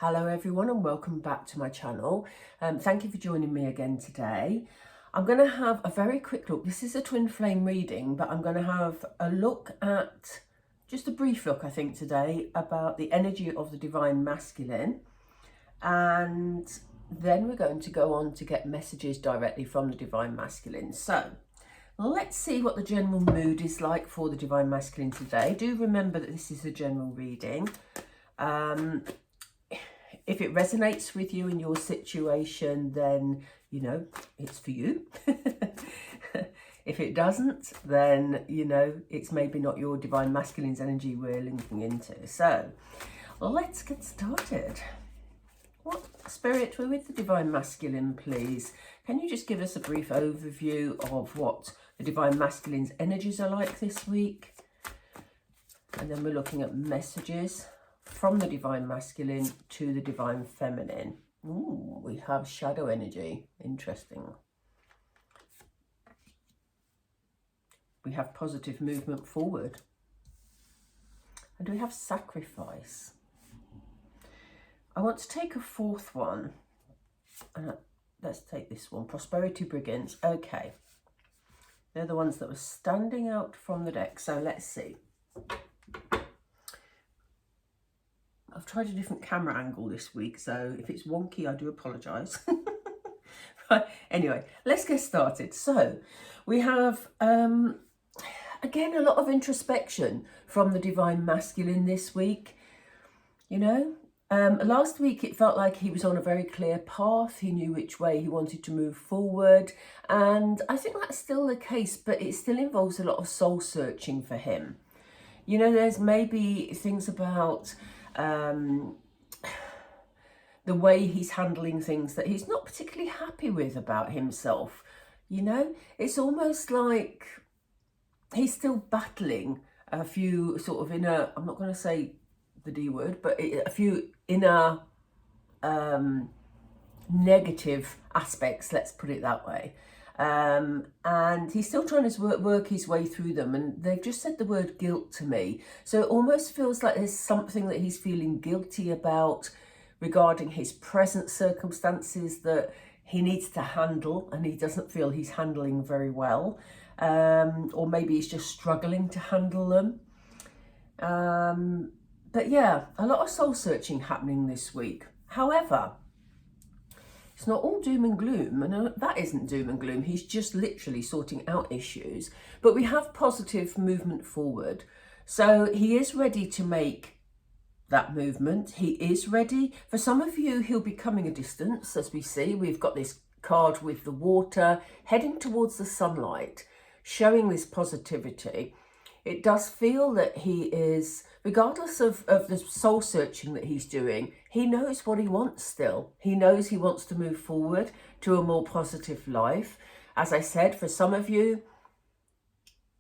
Hello everyone and welcome back to my channel. Thank you for joining me again today. I'm going to have a very quick look. This is a twin flame reading, but I'm going to have a look at, just a brief look I think today, about the energy of the divine masculine. And then we're going to go on to get messages directly from the divine masculine. So let's see what the general mood is like for the divine masculine today. Do remember that this is a general reading. If it resonates with you in your situation, then, you know, it's for you. If it doesn't, then, you know, it's maybe not your divine masculine's energy we're linking into. So let's get started. What spirit, we're with the divine masculine, please. Can you just give us a brief overview of what the divine masculine's energies are like this week? And then we're looking at messages from the divine masculine to the divine feminine. Ooh, we have shadow energy. Interesting. We have positive movement forward. And we have sacrifice. I want to take a fourth one. Let's take this one. Prosperity brigands. Okay. They're the ones that were standing out from the deck. So let's see. I've tried a different camera angle this week, so if it's wonky, I do apologise. Right, anyway, let's get started. So we have, again, a lot of introspection from the divine masculine this week. You know, last week it felt like he was on a very clear path. He knew which way he wanted to move forward. And I think that's still the case, but it still involves a lot of soul searching for him. You know, there's maybe things about the way he's handling things that he's not particularly happy with about himself. You know, it's almost like he's still battling a few sort of inner, I'm not going to say the D word, but a few inner negative aspects, let's put it that way. And he's still trying to work his way through them, and they've just said the word guilt to me, so it almost feels like there's something that he's feeling guilty about regarding his present circumstances that he needs to handle, and he doesn't feel he's handling very well, or maybe he's just struggling to handle them. But yeah, a lot of soul searching happening this week. However, it's not all doom and gloom, and that isn't doom and gloom. He's just literally sorting out issues. But we have positive movement forward. So he is ready to make that movement. He is ready. For some of you, he'll be coming a distance, as we see. We've got this card with the water heading towards the sunlight, showing this positivity. It does feel that he is, regardless of the soul searching that he's doing, he knows what he wants still. He knows he wants to move forward to a more positive life. As I said, for some of you,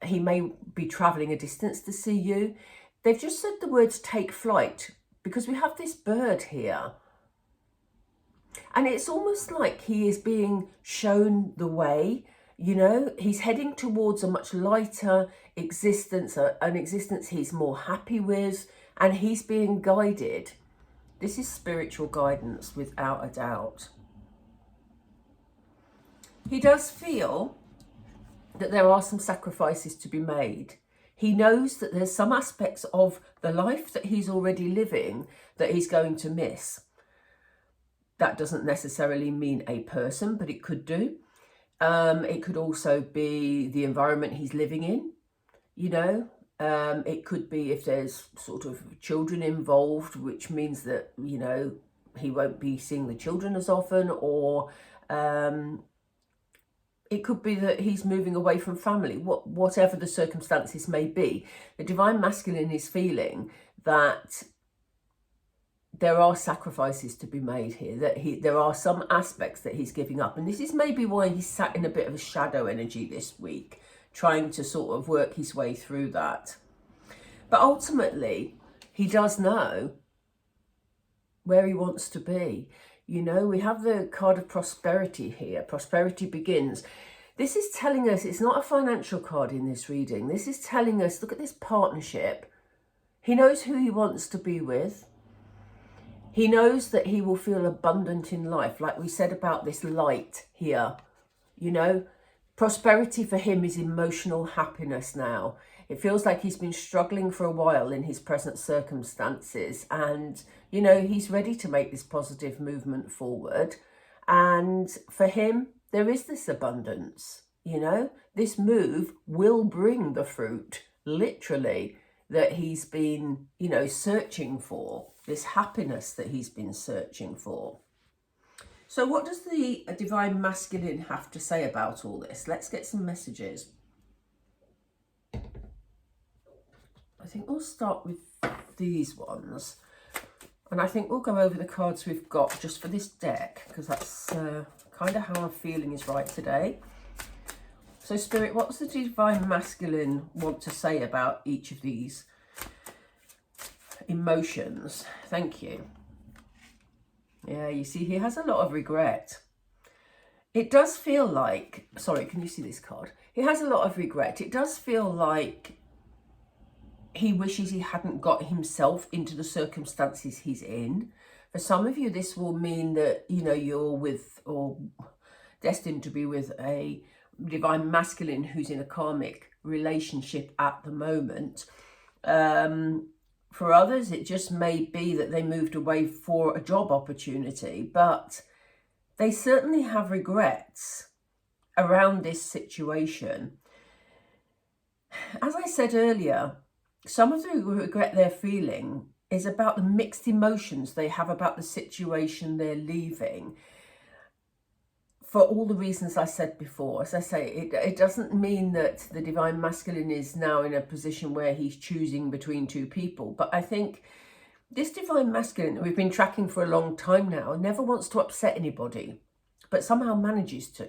he may be travelling a distance to see you. They've just said the words take flight, because we have this bird here. And it's almost like he is being shown the way. You know, he's heading towards a much lighter existence, an existence he's more happy with, and he's being guided. This is spiritual guidance, without a doubt. He does feel that there are some sacrifices to be made. He knows that there's some aspects of the life that he's already living that he's going to miss. That doesn't necessarily mean a person, but it could do. It could also be the environment he's living in, you know. It could be if there's sort of children involved, which means that, you know, he won't be seeing the children as often, or it could be that he's moving away from family. Whatever the circumstances may be, the divine masculine is feeling that there are sacrifices to be made here, that there are some aspects that he's giving up. And this is maybe why he's sat in a bit of a shadow energy this week, trying to sort of work his way through that. But ultimately, he does know where he wants to be. You know, we have the card of prosperity here. Prosperity begins. This is telling us, it's not a financial card in this reading. This is telling us, look at this partnership. He knows who he wants to be with. He knows that he will feel abundant in life, like we said about this light here. You know, prosperity for him is emotional happiness now. It feels like he's been struggling for a while in his present circumstances, and, you know, he's ready to make this positive movement forward. And for him, there is this abundance, you know, this move will bring the fruit, literally, that he's been, you know, searching for, this happiness that he's been searching for. So what does the Divine Masculine have to say about all this? Let's get some messages. I think we'll start with these ones. And I think we'll go over the cards we've got just for this deck, because that's kind of how I'm feeling is right today. So Spirit, what does the Divine Masculine want to say about each of these emotions? Thank you. Yeah, you see, he has a lot of regret. It does feel like, sorry, can you see this card? He has a lot of regret. It does feel like he wishes he hadn't got himself into the circumstances he's in. For some of you, this will mean that, you know, you're with or destined to be with a Divine Masculine who's in a karmic relationship at the moment. For others, it just may be that they moved away for a job opportunity, but they certainly have regrets around this situation. As I said earlier, some of the regret they're feeling is about the mixed emotions they have about the situation they're leaving. For all the reasons I said before, as I say, it doesn't mean that the Divine Masculine is now in a position where he's choosing between two people. But I think this Divine Masculine, we've been tracking for a long time now, never wants to upset anybody, but somehow manages to.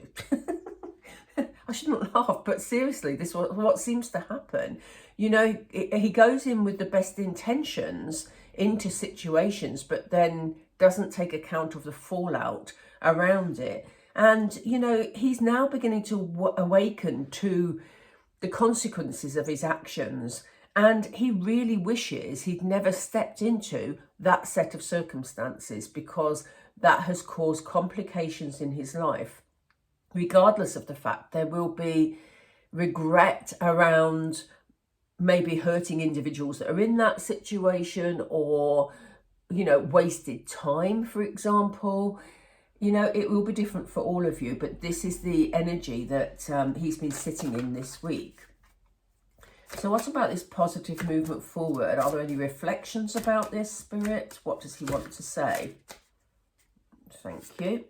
I shouldn't laugh, but seriously, this is what seems to happen. You know, he goes in with the best intentions into situations, but then doesn't take account of the fallout around it. And, you know, he's now beginning to awaken to the consequences of his actions. And he really wishes he'd never stepped into that set of circumstances, because that has caused complications in his life. Regardless of the fact, there will be regret around maybe hurting individuals that are in that situation, or, you know, wasted time, for example. You know, it will be different for all of you, but this is the energy that he's been sitting in this week. So what about this positive movement forward? Are there any reflections about this, Spirit? What does he want to say? Thank you.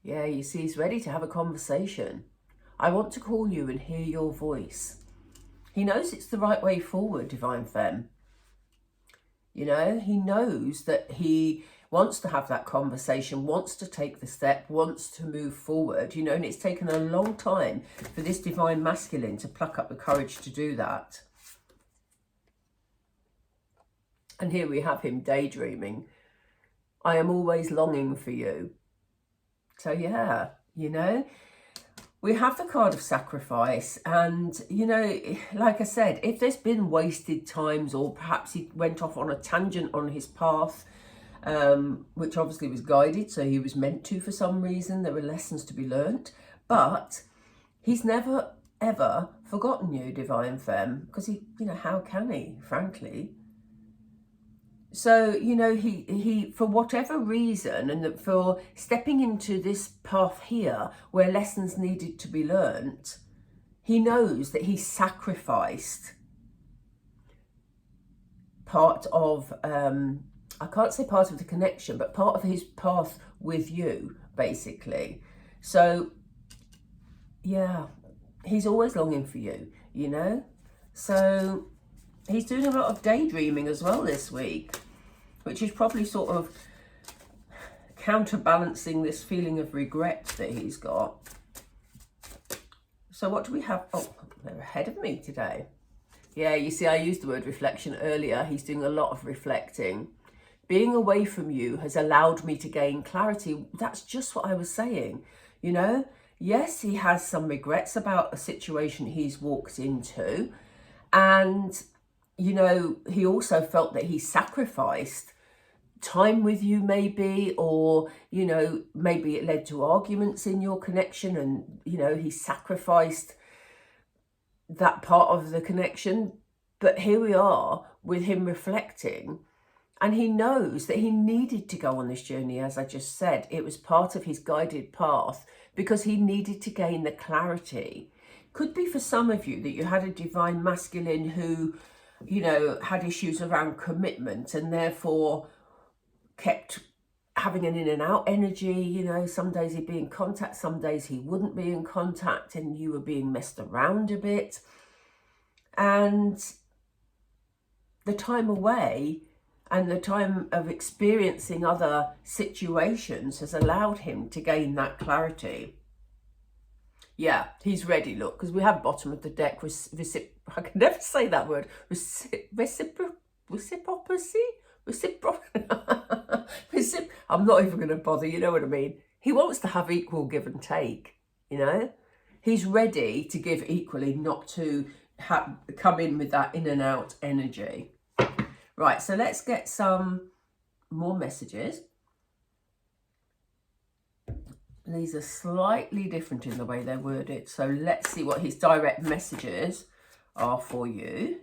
Yeah, you see, he's ready to have a conversation. I want to call you and hear your voice. He knows it's the right way forward, Divine Femme. You know, he knows that he wants to have that conversation, wants to take the step, wants to move forward, you know, and it's taken a long time for this Divine Masculine to pluck up the courage to do that. And here we have him daydreaming. I am always longing for you. So yeah, you know, we have the card of sacrifice, and, you know, like I said, if there's been wasted times, or perhaps he went off on a tangent on his path, which obviously was guided, so he was meant to for some reason, there were lessons to be learnt, but he's never ever forgotten you, Divine Femme, because he, you know, how can he, frankly? So, you know, he for whatever reason, and for stepping into this path here where lessons needed to be learnt, he knows that he sacrificed part of, I can't say part of the connection, but part of his path with you, basically. So, yeah, he's always longing for you, you know? So he's doing a lot of daydreaming as well this week, which is probably sort of counterbalancing this feeling of regret that he's got. So what do we have? Oh, they're ahead of me today. Yeah, you see, I used the word reflection earlier. He's doing a lot of reflecting. Being away from you has allowed me to gain clarity. That's just what I was saying, you know? Yes, he has some regrets about a situation he's walked into. And, you know, he also felt that he sacrificed time with you maybe, or, you know, maybe it led to arguments in your connection and, you know, he sacrificed that part of the connection. But here we are with him reflecting, and he knows that he needed to go on this journey. As I just said, it was part of his guided path because he needed to gain the clarity. Could be for some of you that you had a divine masculine who, you know, had issues around commitment and therefore kept having an in and out energy. You know, some days he'd be in contact, some days he wouldn't be in contact, and you were being messed around a bit. And the time away and the time of experiencing other situations has allowed him to gain that clarity. Yeah, he's ready, look, because we have bottom of the deck, I can never say that word, reciprocity? I'm not even going to bother, you know what I mean? He wants to have equal give and take, you know? He's ready to give equally, not to come in with that in and out energy. Right, so let's get some more messages. These are slightly different in the way they're worded. So let's see what his direct messages are for you.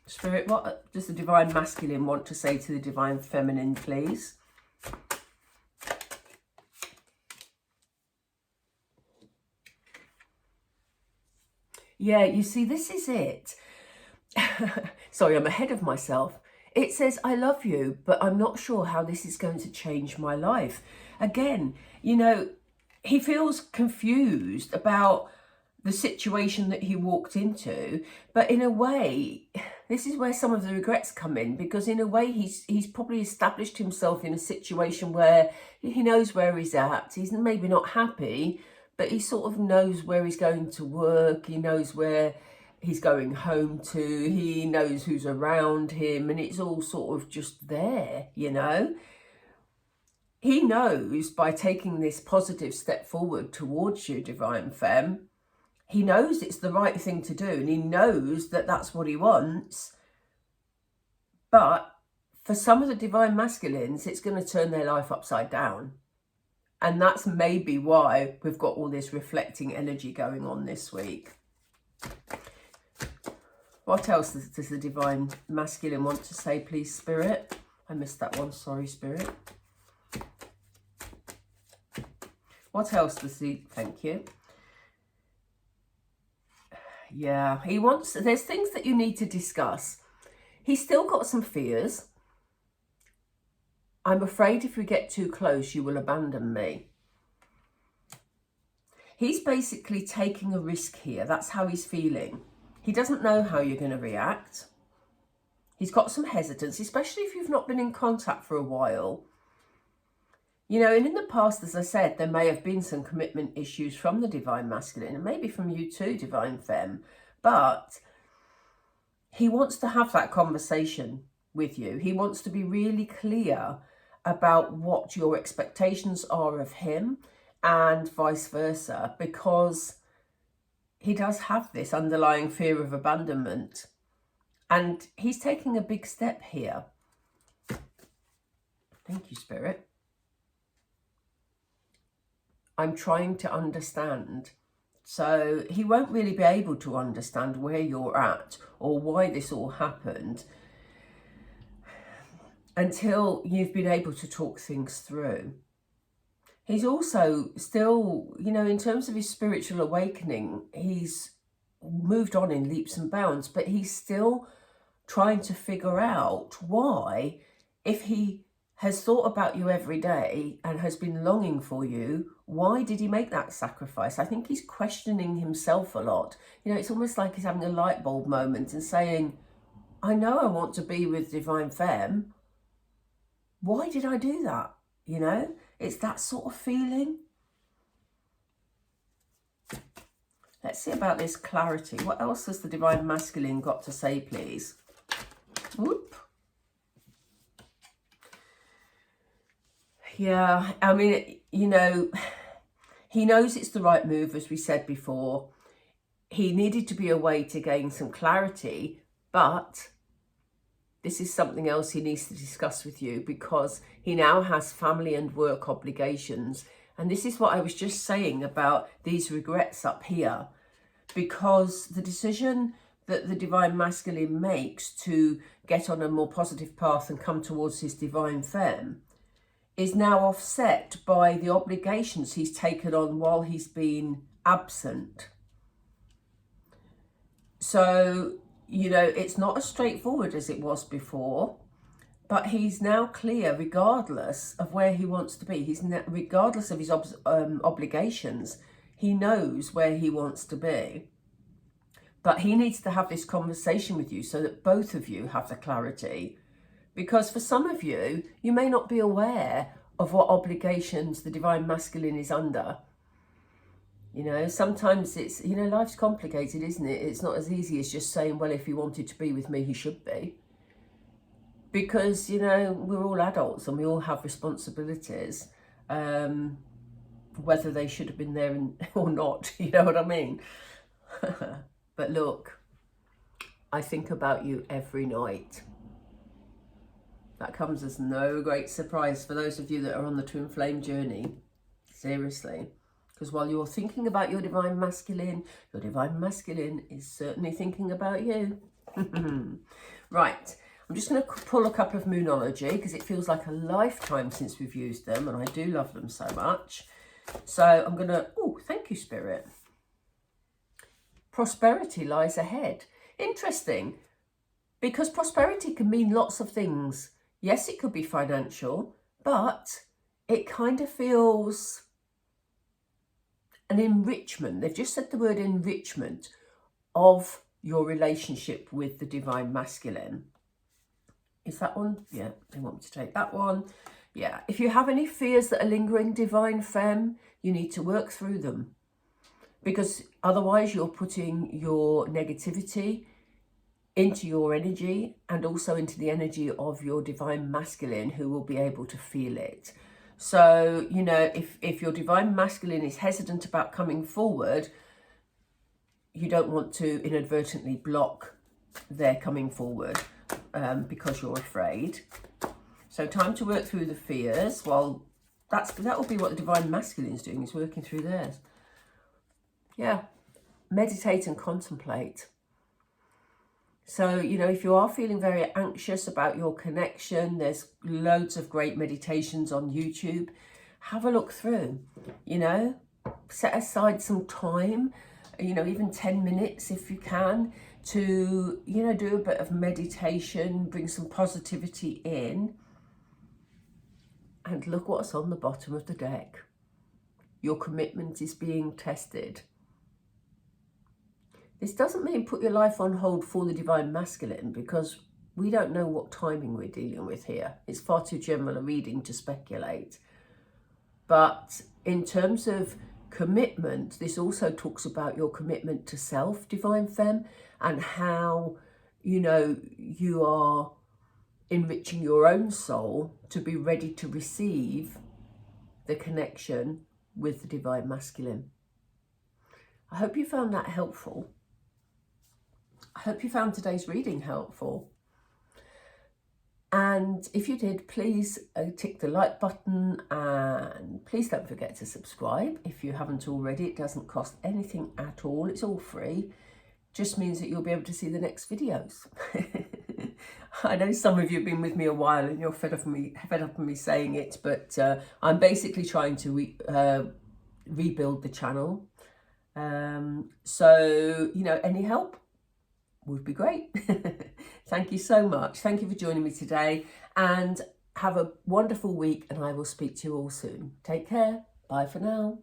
Spirit, what does the divine masculine want to say to the divine feminine, please? Yeah, you see, this is it. Sorry, I'm ahead of myself. It says, I love you, but I'm not sure how this is going to change my life. Again, you know, he feels confused about the situation that he walked into, but in a way, this is where some of the regrets come in, because in a way he's probably established himself in a situation where he knows where he's at. He's maybe not happy, but he sort of knows where he's going to work. He knows where he's going home to. He knows who's around him, and it's all sort of just there, you know. He knows by taking this positive step forward towards you, divine femme, he knows it's the right thing to do, and he knows that that's what he wants. But for some of the divine masculines, it's going to turn their life upside down. And that's maybe why we've got all this reflecting energy going on this week. What else does the divine masculine want to say, please, Spirit? I missed that one. Sorry, Spirit. What else does he... Thank you. Yeah, he wants... There's things that you need to discuss. He's still got some fears. I'm afraid if we get too close, you will abandon me. He's basically taking a risk here. That's how he's feeling. He doesn't know how you're going to react. He's got some hesitance, especially if you've not been in contact for a while. You know, and in the past, as I said, there may have been some commitment issues from the divine masculine, and maybe from you too, divine femme. But he wants to have that conversation with you. He wants to be really clear about what your expectations are of him and vice versa, because he does have this underlying fear of abandonment, and he's taking a big step here. Thank you, Spirit. I'm trying to understand. So he won't really be able to understand where you're at or why this all happened until you've been able to talk things through. He's also still, you know, in terms of his spiritual awakening, he's moved on in leaps and bounds, but he's still trying to figure out why, if he has thought about you every day and has been longing for you, why did he make that sacrifice? I think he's questioning himself a lot. You know, it's almost like he's having a light bulb moment and saying, I know I want to be with divine femme. Why did I do that? You know, it's that sort of feeling. Let's see about this clarity. What else has the divine masculine got to say, please? Whoop. Yeah, I mean, you know, he knows it's the right move, as we said before. He needed to be away to gain some clarity, but this is something else he needs to discuss with you, because he now has family and work obligations. And this is what I was just saying about these regrets up here, because the decision that the divine masculine makes to get on a more positive path and come towards his divine femme is now offset by the obligations he's taken on while he's been absent. So, you know, it's not as straightforward as it was before, but he's now clear regardless of where he wants to be. Regardless of his obligations, he knows where he wants to be. But he needs to have this conversation with you so that both of you have the clarity. Because for some of you, you may not be aware of what obligations the divine masculine is under. You know, sometimes it's, you know, life's complicated, isn't it? It's not as easy as just saying, well, if he wanted to be with me, he should be. Because, you know, we're all adults and we all have responsibilities, whether they should have been there or not, you know what I mean? But look, I think about you every night. That comes as no great surprise for those of you that are on the twin flame journey. Seriously. Because while you're thinking about your divine masculine is certainly thinking about you. Right. I'm just going to pull a cup of Moonology because it feels like a lifetime since we've used them, and I do love them so much. So I'm going to, oh, thank you, Spirit. Prosperity lies ahead. Interesting, because prosperity can mean lots of things. Yes, it could be financial, but it kind of feels an enrichment. They've just said the word enrichment of your relationship with the divine masculine. Is that one? Yeah, they want me to take that one. Yeah, if you have any fears that are lingering, divine femme, you need to work through them. Because otherwise you're putting your negativity into your energy and also into the energy of your divine masculine, who will be able to feel it. So, you know, if your divine masculine is hesitant about coming forward, you don't want to inadvertently block their coming forward because you're afraid. So time to work through the fears. Well, that will be what the divine masculine is doing, is working through theirs. Yeah, meditate and contemplate. So, you know, if you are feeling very anxious about your connection, there's loads of great meditations on YouTube. Have a look through, you know, set aside some time, you know, even 10 minutes if you can, to, you know, do a bit of meditation, bring some positivity in. And look what's on the bottom of the deck. Your commitment is being tested. This doesn't mean put your life on hold for the divine masculine, because we don't know what timing we're dealing with here. It's far too general a reading to speculate. But in terms of commitment, this also talks about your commitment to self, divine femme, and how, you know, you are enriching your own soul to be ready to receive the connection with the divine masculine. I hope you found that helpful. I hope you found today's reading helpful. And if you did, please tick the like button, and please don't forget to subscribe if you haven't already. It doesn't cost anything at all. It's all free. Just means that you'll be able to see the next videos. I know some of you have been with me a while and you're fed up of me saying it, but I'm basically trying to rebuild the channel. So, you know, any help would be great. Thank you so much. Thank you for joining me today, and have a wonderful week, and I will speak to you all soon. Take care. Bye for now.